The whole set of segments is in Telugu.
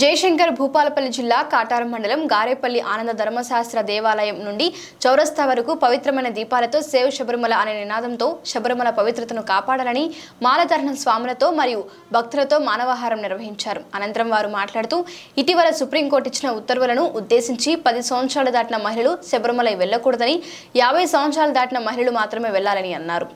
జయశంకర్ భూపాలపల్లి జిల్లా కాటారం మండలం గారేపల్లి ఆనంద ధర్మశాస్త్ర దేవాలయం నుండి చౌరస్తా వరకు పవిత్రమైన దీపాలతో సేవ్ శబరిమల అనే నినాదంతో శబరిమల పవిత్రతను కాపాడాలని మాలధారణ స్వాములతో మరియు భక్తులతో మానవాహారం నిర్వహించారు. అనంతరం వారు మాట్లాడుతూ ఇటీవల సుప్రీంకోర్టు ఇచ్చిన ఉత్తర్వులను ఉద్దేశించి 10 సంవత్సరాలు దాటిన మహిళలు శబరిమల వెళ్లకూడదని 50 సంవత్సరాలు దాటిన మహిళలు మాత్రమే వెళ్లాలని అన్నారు.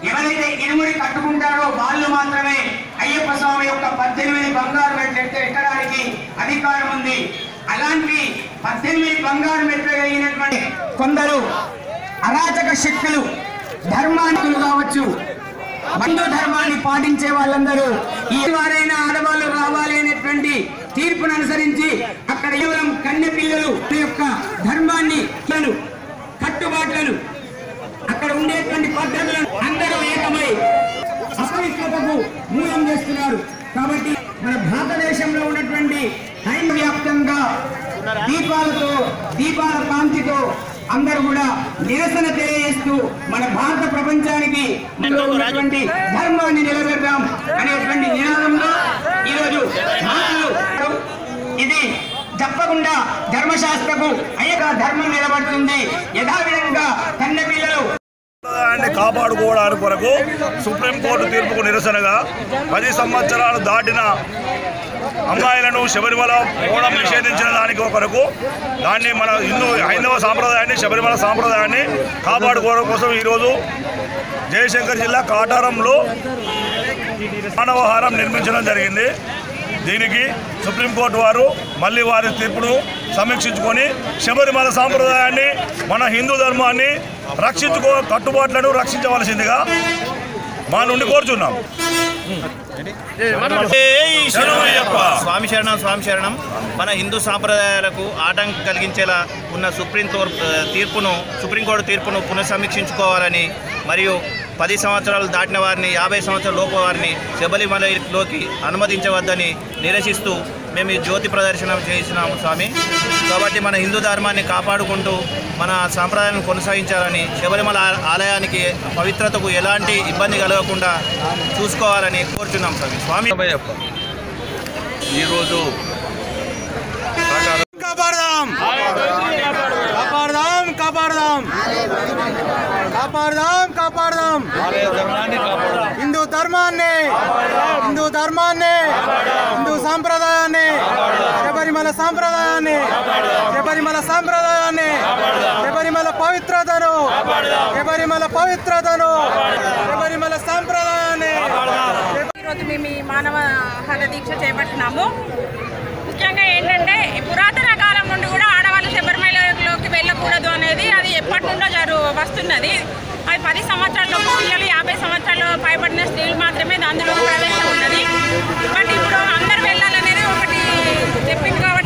ఎవరైతే ఇరుముడి కట్టుకుంటారో వాళ్ళు మాత్రమే అయ్యప్ప స్వామి యొక్క 18 బంగారు మెట్లు ఎక్కడానికి అధికారం ఉంది. అలాంటి 18 బంగారు మెట్లు అయినటువంటి కొందరు అరాచక శక్తులు ధర్మాంతులు కావచ్చు, హిందూ ధర్మాన్ని పాటించే వాళ్ళందరూ ఈ వారైనా ఆడవాళ్ళు రావాలి అనేటువంటి తీర్పును అనుసరించి అక్కడ కేవలం కన్నె పిల్లలు యొక్క ధర్మాన్ని కట్టుబాట్లను అక్కడ ఉండేటువంటి పద్ధతులను అందరూ ఏకమై అపవిత్రతకు మూలం చేస్తున్నారు. కాబట్టి మన భారతదేశంలో ఉన్నటువంటి టైం వ్యాప్తంగా దీపాల కాంతితో అందరూ కూడా నిరసన తెలియజేస్తూ మన భారత ప్రపంచానికి ఉన్నటువంటి ధర్మాన్ని నిలబెడదాం అనేటువంటి నినాదంలో ఈరోజు ఇది తప్పకుండా ధర్మశాస్త్రకు అయ్యగా ధర్మం నిలబడుతుంది. యథావిధంగా కన్నె పిల్లలు కాపాడుకోవడానికి కొరకు సుప్రీంకోర్టు తీర్పుకు నిరసనగా 10 సంవత్సరాలు దాటిన అమ్మాయిలను శబరిమల పోవడం నిషేధించిన దానికి కొరకు దాన్ని మన హైందవ సాంప్రదాయాన్ని శబరిమల సాంప్రదాయాన్ని కాపాడుకోవడం కోసం ఈరోజు జయశంకర్ జిల్లా కాటారంలో మానవహారం నిర్మించడం జరిగింది. దీనికి సుప్రీంకోర్టు వారు మళ్ళీ వారి తీర్పును సమీక్షించుకొని శబరిమల సాంప్రదాయాన్ని మన హిందూ ధర్మాన్ని కట్టుబాట్లను రక్షించవలసిందిగా మా నుండి కోరుచున్నాం. స్వామి శరణం, స్వామి శరణం. మన హిందూ సాంప్రదాయాలకు ఆటంకం కలిగించేలా ఉన్న సుప్రీంకోర్టు తీర్పును పునఃసమీక్షించుకోవాలని మరియు 10 సంవత్సరాలు దాటిన వారిని 50 సంవత్సరాల లోపు వారిని శబరిమలలోకి అనుమతించవద్దని నిరసిస్తూ మేము ఈ జ్యోతి ప్రదర్శన చేసినాము స్వామి. కాబట్టి మన హిందూ ధర్మాన్ని కాపాడుకుంటూ మన సాంప్రదాయాన్ని కొనసాగించాలని, శబరిమల ఆలయానికి పవిత్రతకు ఎలాంటి ఇబ్బంది కలగకుండా చూసుకోవాలని కోరుచున్నాం స్వామి. ఈరోజు హిందూ ధర్మాన్ని, హిందూ సాంప్రదాయాన్ని, శబరిమల సాంప్రదాయాన్ని, శబరిమల పవిత్రతను, శబరిమల సాంప్రదాయాన్ని. ఈరోజు మేము ఈ మానవహార దీక్ష చేపట్టినాము. ముఖ్యంగా ఏంటంటే పురాతన కాలం నుండి కూడా ఆడవాళ్ళు శబరిమలలోకి వెళ్ళకూడదు అనేది అది ఎప్పటి నుండో వస్తున్నది. అది 10 సంవత్సరాల పిల్లలు 50 సంవత్సరాలు పైబడిన స్త్రీలు మాత్రమే అందులో ప్రవేశం ఉన్నది. బట్ ఇప్పుడు అందరు వెళ్ళాలనేది ఒకటి చెప్పింది కాబట్టి